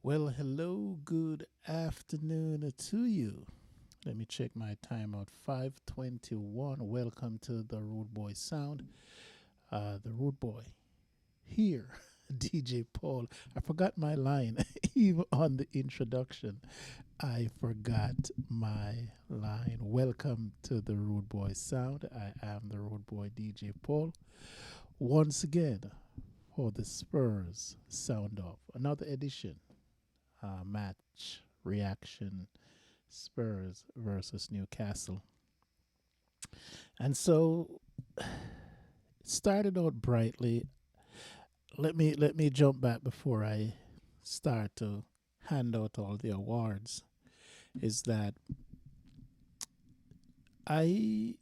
Well, hello, good afternoon to you. Let me check my time out. 5:21. Welcome to the Rude Boy Sound. The Rude Boy here, DJ Paul. I forgot my line even on the introduction. I forgot my line. Welcome to the Rude Boy Sound. I am the Rude Boy DJ Paul. Once again for the Spurs Sound Off. Another edition, match reaction Spurs versus Newcastle. And so it started out brightly. Let me jump back before I start to hand out all the awards. Is that I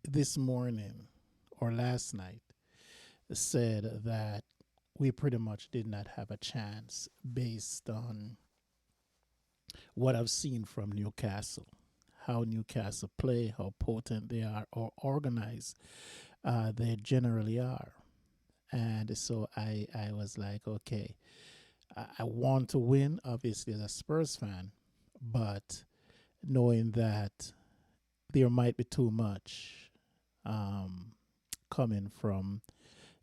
this morning or last night said that we pretty much did not have a chance based on what I've seen from Newcastle, how Newcastle play, how potent they are, or organized they generally are. And so I was like, okay, I want to win, obviously, as a Spurs fan, but knowing that there might be too much um, coming from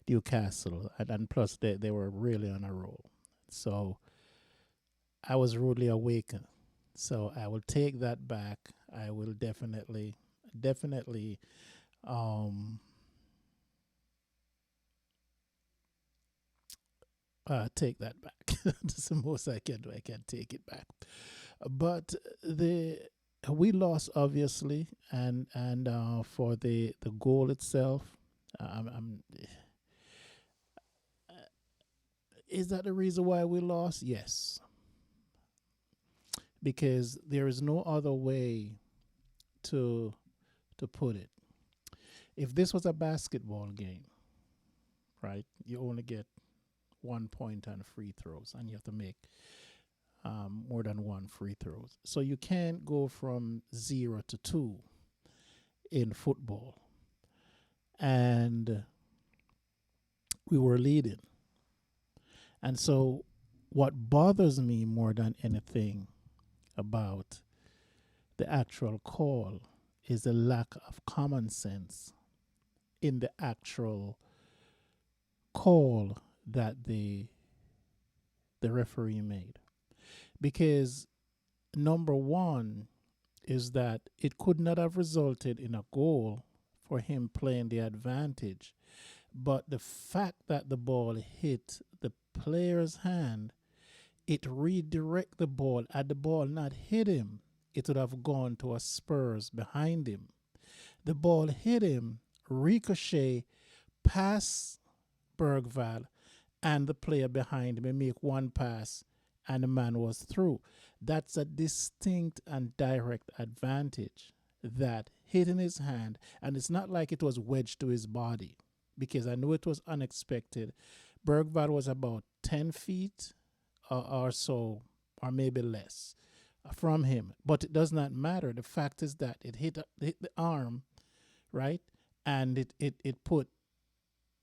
Newcastle, and plus they were really on a roll. So I was rudely awakened. So I will take that back. I will definitely um, take that back. That's the most I can do. I can take it back. But the we lost obviously, and for the goal itself, I'm is that the reason why we lost? Yes, because there is no other way to put it. If this was a basketball game, right, you only get 1 point on free throws, and you have to make more than one free throws. So you can't go from 0 to 2 in football. And we were leading. And so what bothers me more than anything about the actual call is the lack of common sense in the actual call that the referee made. Because number one is that it could not have resulted in a goal for him playing the advantage. But the fact that the ball hit the player's hand, it redirect the ball. Had the ball not hit him, it would have gone to a Spurs behind him. The ball hit him, ricochet past Bergval and the player behind him and make one pass and the man was through. That's a distinct and direct advantage that hit in his hand, and it's not like it was wedged to his body because I knew it was unexpected. Bergvad was about 10 feet or so, or maybe less, from him, but it does not matter. The fact is that it hit the arm, right? And it put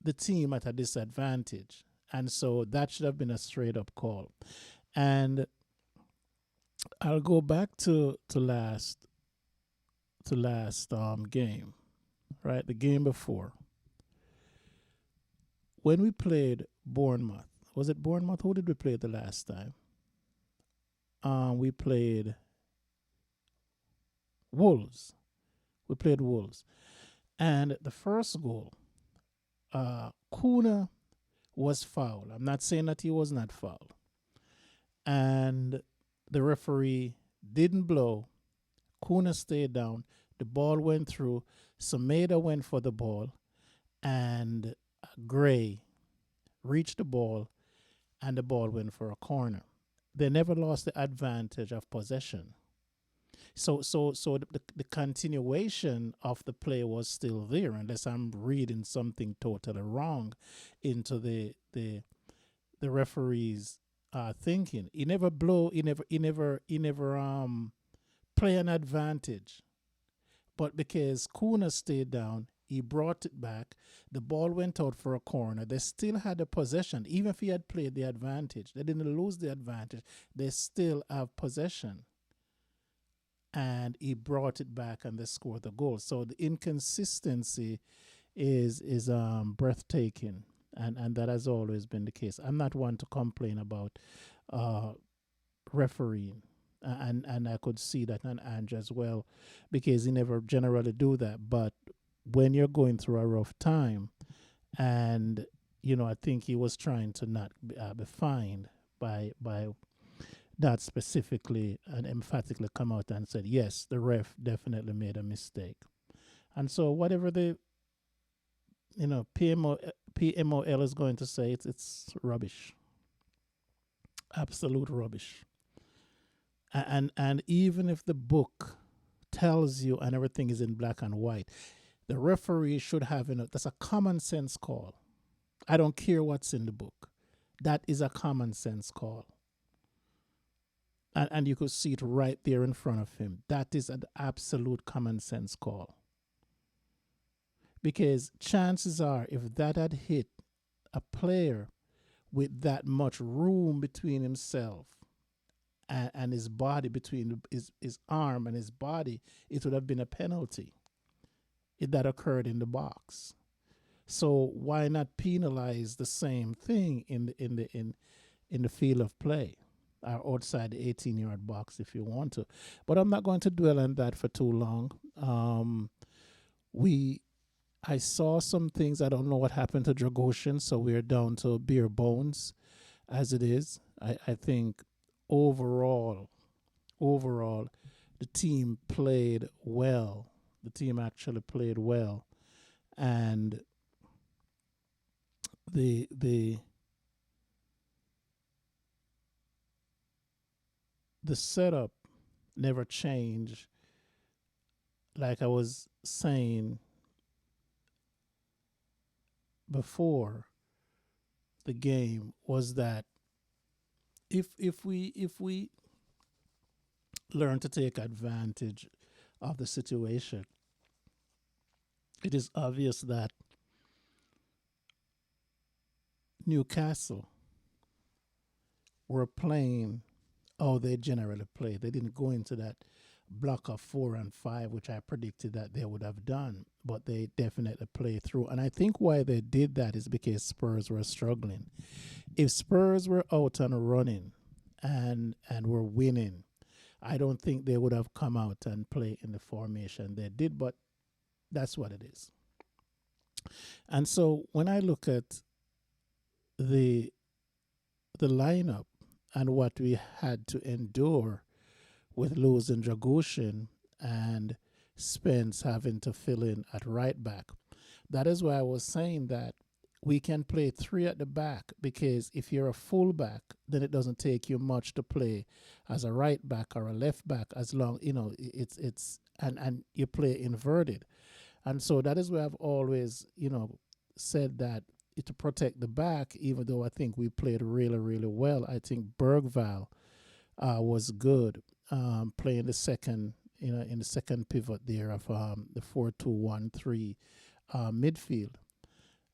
the team at a disadvantage. And so that should have been a straight up call. And I'll go back to last game, right? The game before when we played Bournemouth. Was it Bournemouth? Who did we play the last time? We played Wolves. We played Wolves, and the first goal, Kuna was fouled. I'm not saying that he was not fouled, and the referee didn't blow. Kuna stayed down. The ball went through. Sameda went for the ball, and Gray reached the ball, and the ball went for a corner. They never lost the advantage of possession. So the continuation of the play was still there, unless I'm reading something totally wrong into the referee's thinking. He never blow. He never play an advantage. But because Kuna stayed down, He brought it back. The ball went out for a corner. They still had the possession. Even if he had played the advantage, they didn't lose the advantage. They still have possession. And he brought it back and they scored the goal. So the inconsistency is breathtaking. And that has always been the case. I'm not one to complain about uh, refereeing. And I could see that on Ange as well, because he never generally do that. But when you're going through a rough time, and I think he was trying to not be fined by not specifically and emphatically come out and said yes, the ref definitely made a mistake. And so whatever the PMOL is going to say, it's rubbish, absolute rubbish. And even if the book tells you and everything is in black and white, the referee should have that's a common sense call. I don't care what's in the book. That is a common sense call. And you could see it right there in front of him. That is an absolute common sense call. Because chances are, if that had hit a player with that much room between himself and his body, between his arm and his body, it would have been a penalty if that occurred in the box. So why not penalize the same thing in the field of play, or outside the 18-yard box if you want to? But I'm not going to dwell on that for too long. I saw some things. I don't know what happened to Dragoshin, so we're down to bare bones as it is. I think overall, the team played well. The team actually played well, and the setup never changed. Like I was saying before the game, was that if we learn to take advantage of the situation, it is obvious that Newcastle were playing how they generally play. They didn't go into that block of 4 and 5, which I predicted that they would have done, but they definitely played through. And I think why they did that is because Spurs were struggling. If Spurs were out and running and were winning, I don't think they would have come out and play in the formation they did, but that's what it is. And so when I look at the lineup and what we had to endure with losing Dragoshin and Spence having to fill in at right back, that is why I was saying that we can play three at the back, because if you're a fullback, then it doesn't take you much to play as a right back or a left back, as long it's and you play inverted. And so that is why I've always said that to protect the back, even though I think we played really, really well. I think Bergval was good, playing the second, in the second pivot there of the 4-2-1-3 midfield.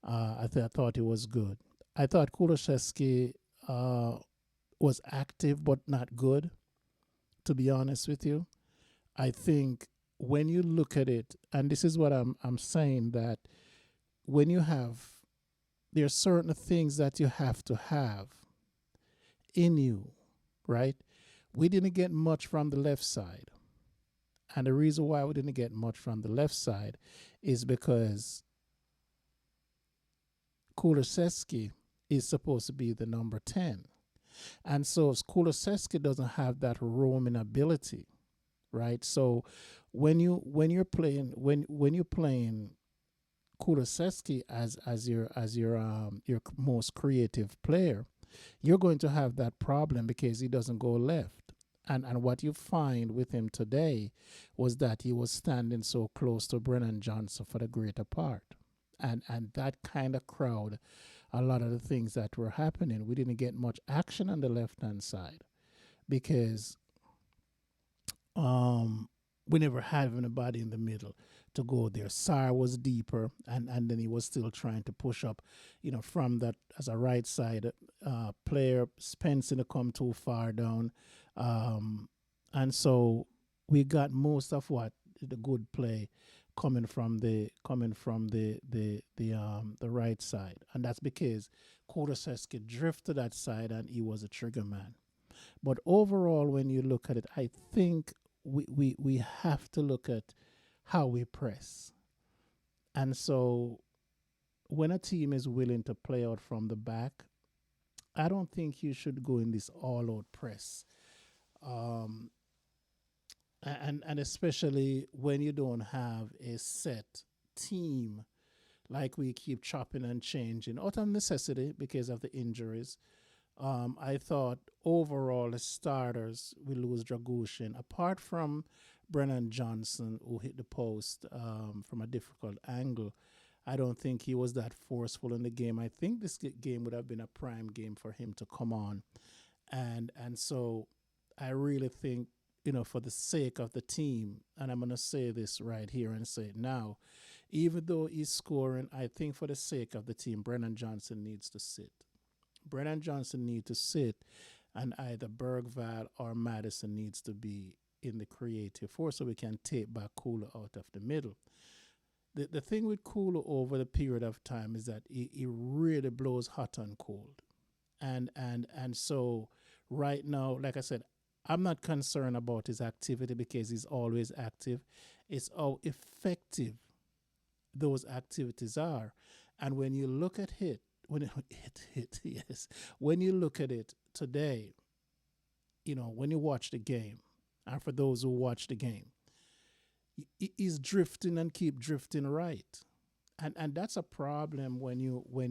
I thought it was good. I thought Kulusevski was active but not good, to be honest with you. I think when you look at it, and this is what I'm saying, that when you have, there are certain things that you have to have in you, right? We didn't get much from the left side. And the reason why we didn't get much from the left side is because Kulusevski is supposed to be the number 10. And so Kulusevski doesn't have that roaming ability, right? So when you're playing Kulusevski as your most creative player, you're going to have that problem because he doesn't go left. And what you find with him today was that he was standing so close to Brennan Johnson for the greater part. And that kind of crowd a lot of the things that were happening. We didn't get much action on the left-hand side because we never had anybody in the middle to go there. Sar was deeper, and then he was still trying to push up, from that as a right side player. Spence didn't come too far down, um, and so we got most of what the good play coming from the right side, and that's because Kulusevski drifted that side and he was a trigger man. But overall, when you look at it, I think we have to look at how we press. And so when a team is willing to play out from the back, I don't think you should go in this all out press. Um, and especially when you don't have a set team, like we keep chopping and changing out of necessity because of the injuries. I thought overall the starters we lose Dragoshin, apart from Brennan Johnson who hit the post from a difficult angle. I don't think he was that forceful in the game. I think this game would have been a prime game for him to come on, and so I really think, for the sake of the team, and I'm gonna say this right here and say it now, even though he's scoring, I think for the sake of the team, Brennan Johnson needs to sit. Brennan Johnson needs to sit, and either Bergval or Madison needs to be in the creative force so we can take back Kula out of the middle. The thing with Kula over the period of time is that he really blows hot and cold. And so right now, like I said, I'm not concerned about his activity because he's always active. It's how effective those activities are. And when you look at it, yes, when you look at it today, when you watch the game, and for those who watch the game, he's drifting and keep drifting right, and that's a problem when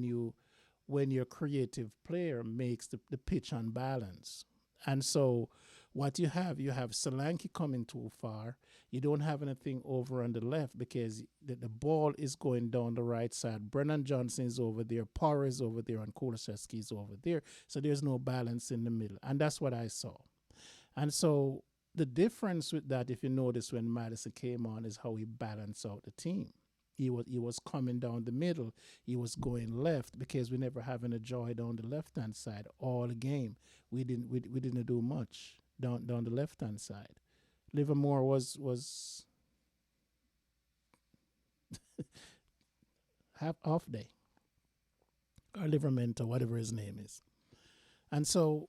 your creative player makes the pitch unbalanced. And so what you have Solanke coming too far. You don't have anything over on the left because the ball is going down the right side. Brennan Johnson is over there, Power is over there, and Kulusevski is over there. So there's no balance in the middle. And that's what I saw. And so the difference with that, if you notice when Madison came on, is how he balanced out the team. He was coming down the middle. He was going left because we never having a joy down the left hand side all the game. We didn't do much down the left hand side. Livermore was half off day, or Livermento, whatever his name is. And so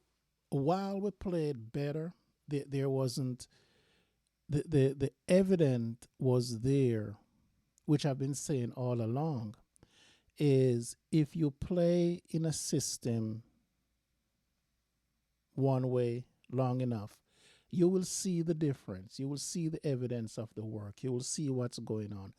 while we played better, there wasn't the evidence was there, which I've been saying all along, is if you play in a system one way long enough, you will see the difference. You will see the evidence of the work. You will see what's going on.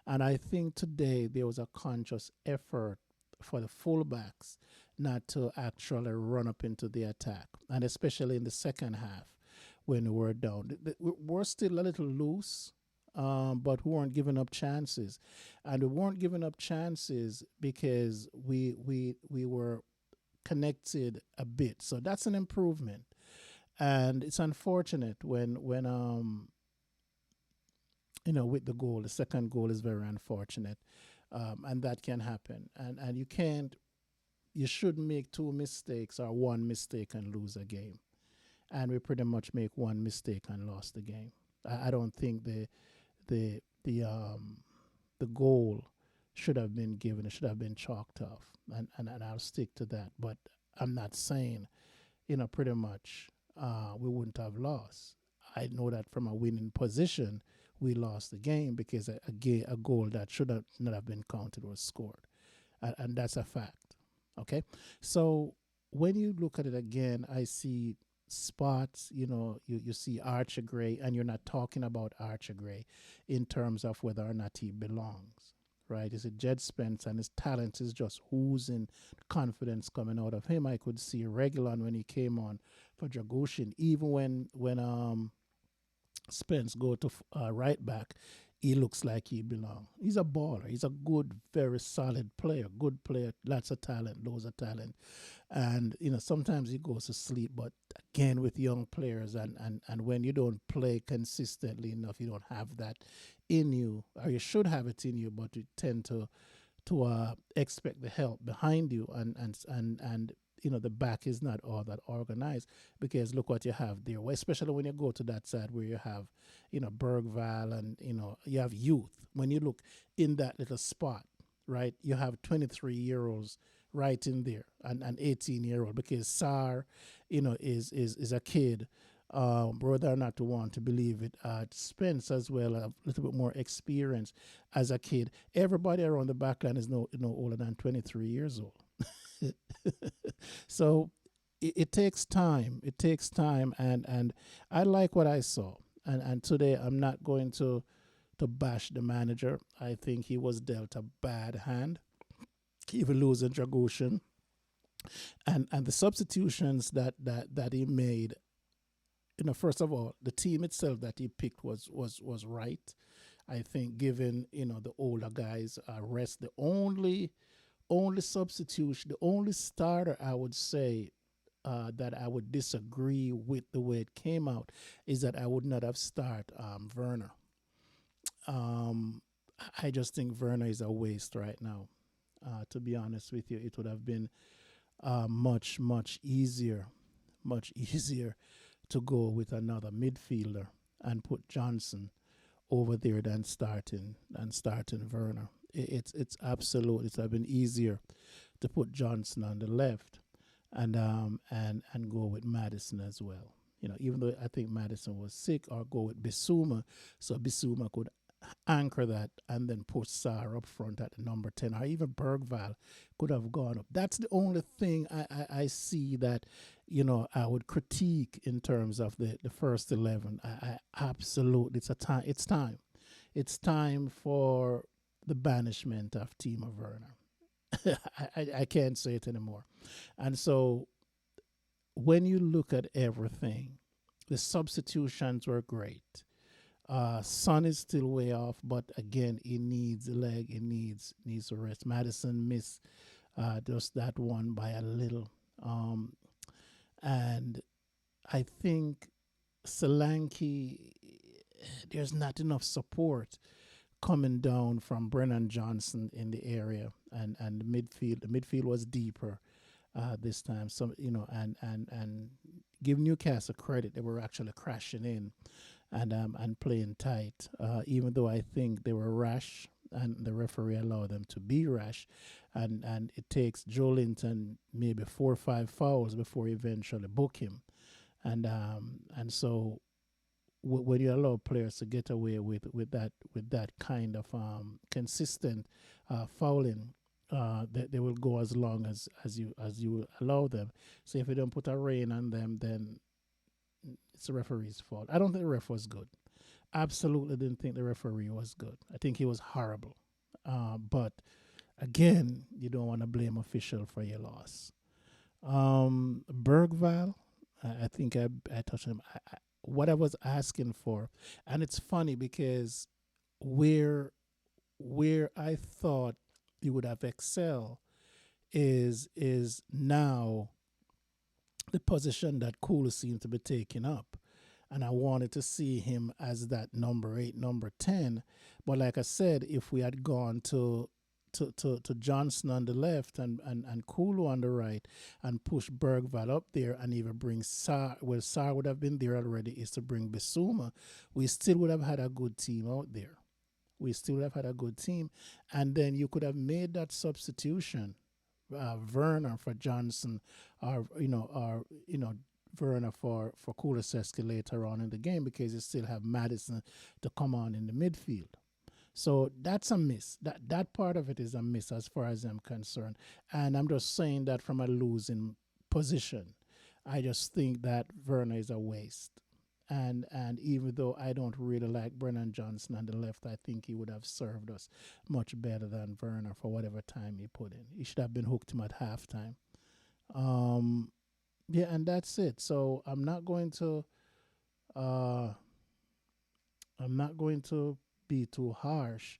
And I think today there was a conscious effort for the fullbacks not to actually run up into the attack, and especially in the second half when we were down. We're still a little loose, but we weren't giving up chances. And we weren't giving up chances because we were connected a bit. So that's an improvement. And it's unfortunate when with the goal, the second goal is very unfortunate, and that can happen. And you shouldn't make two mistakes or one mistake and lose a game. And we pretty much make one mistake and lost the game. I don't think the the goal should have been given. It should have been chalked off, and I'll stick to that. But I'm not saying, pretty much we wouldn't have lost. I know that from a winning position, we lost the game because a goal that should have not have been counted was scored, and that's a fact. Okay, so when you look at it again, I see spots. You see Archer Gray, and you're not talking about Archer Gray in terms of whether or not he belongs. Right? Is it Jed Spence, and his talent is just oozing confidence coming out of him. I could see Regulon when he came on for Dragoshin, even when Spence go to right back, he looks like he belongs. He's a baller. He's a good, very solid player. Good player, lots of talent, loads of talent. And sometimes he goes to sleep. But again, with young players, and when you don't play consistently enough, you don't have that in you, or you should have it in you, but you tend to expect the help behind you, and the back is not all that organized, because look what you have there. Well, especially when you go to that side where you have Bergval, and you have youth. When you look in that little spot, right, you have 23-year-olds right in there, and an 18-year-old, because Sar is a kid. Whether or not to want to believe it, Spence as well, a little bit more experience as a kid. Everybody around the back line is no older than 23 years old. So it takes time. It takes time, and I like what I saw. And today I'm not going to bash the manager. I think he was dealt a bad hand, even losing Dragoshan, and the substitutions that he made. First of all, the team itself that he picked was right. I think, given the older guys rest, the only substitution, the only starter I would say that I would disagree with the way it came out is that I would not have started Werner. Um, I just think Werner is a waste right now. To be honest with you, it would have been much easier, much easier to go with another midfielder and put Johnson over there than starting Werner. It's absolute. It's have been easier to put Johnson on the left, and go with Madison as well. Even though I think Madison was sick, or go with Bissouma, so Bissouma could anchor that and then put Sarr up front at the number 10, or even Bergval could have gone up. That's the only thing I see that I would critique in terms of the first 11. I absolutely, it's time for the banishment of Timo Werner. I can't say it anymore. And so when you look at everything, the substitutions were great. Son is still way off, but again, he needs a leg. He needs a rest. Madison missed just that one by a little, and I think Solanke, there's not enough support coming down from Brennan Johnson in the area, and the midfield was deeper this time. So and give Newcastle credit, they were actually crashing in and playing tight. Even though I think they were rash, and the referee allowed them to be rash, and it takes Joe Linton maybe 4 or 5 fouls before he eventually book him, and so when you allow players to get away with that kind of consistent fouling, they will go as long as you allow them. So if you don't put a rein on them, then it's the referee's fault. I don't think the ref was good. Absolutely didn't think the referee was good. I think he was horrible. But again, you don't want to blame official for your loss. Bergval, I think I touched him. What I was asking for, and it's funny because where where I thought he would have excelled is now the position that Kulu seemed to be taking up. And I wanted to see him as that number 8, number 10. But like I said, if we had gone to Johnson on the left and Kulu on the right and push Bergval up there and even bring Sar, well, Sar would have been there already, is to bring Bissouma, we still would have had a good team out there. We still would have had a good team. And then you could have made that substitution, Werner for Johnson, or Werner for Kulusevski later on in the game, because you still have Madison to come on in the midfield. So that's a miss. That part of it is a miss as far as I'm concerned. And I'm just saying that from a losing position. I just think that Werner is a waste. And even though I don't really like Brennan Johnson on the left, I think he would have served us much better than Werner for whatever time he put in. He should have been hooked him at halftime. Um, yeah, and that's it. So uh, I'm not going to be too harsh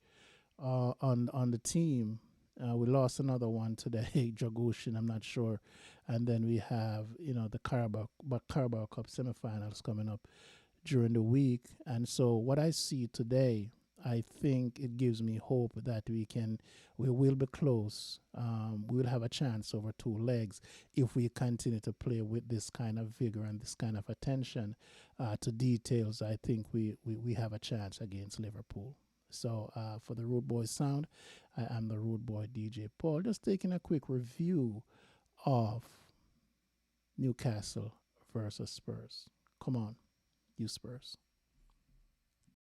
on the team. We lost another one today, Dragoshin, I'm not sure. And then we have, the Carabao Cup semifinals coming up during the week. And so what I see today, I think it gives me hope that we will be close. We will have a chance over two legs if we continue to play with this kind of vigor and this kind of attention to details. I think we have a chance against Liverpool. So for the Road Boy Sound, I am the Road Boy DJ Paul. Just taking a quick review of Newcastle versus Spurs. Come on, you Spurs.